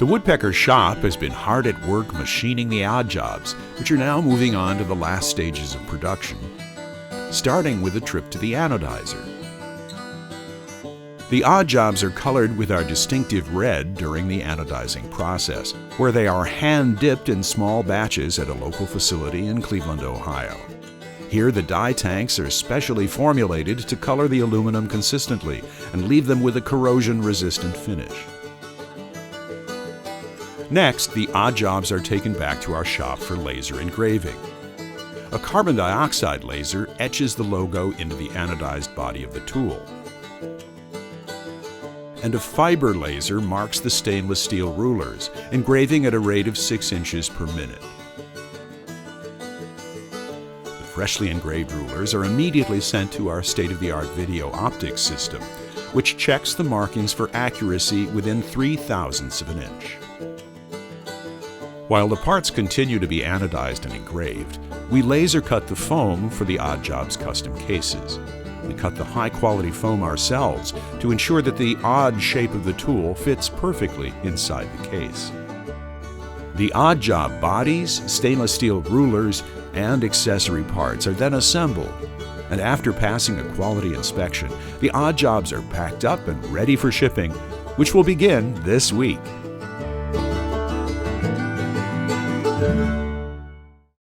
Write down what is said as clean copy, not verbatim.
The Woodpeckers shop has been hard at work machining the odd jobs, which are now moving on to the last stages of production, starting with a trip to the anodizer. The odd jobs are colored with our distinctive red during the anodizing process, where they are hand-dipped in small batches at a local facility in Cleveland, Ohio. Here, the dye tanks are specially formulated to color the aluminum consistently and leave them with a corrosion-resistant finish. Next, the odd jobs are taken back to our shop for laser engraving. A carbon dioxide laser etches the logo into the anodized body of the tool, and a fiber laser marks the stainless steel rulers, engraving at a rate of 6 inches per minute. The freshly engraved rulers are immediately sent to our state-of-the-art video optics system, which checks the markings for accuracy within 0.003 of an inch. While the parts continue to be anodized and engraved, we laser cut the foam for the odd jobs custom cases. We cut the high-quality foam ourselves to ensure that the odd shape of the tool fits perfectly inside the case. The odd job bodies, stainless steel rulers, and accessory parts are then assembled, and after passing a quality inspection, the odd jobs are packed up and ready for shipping, which will begin this week.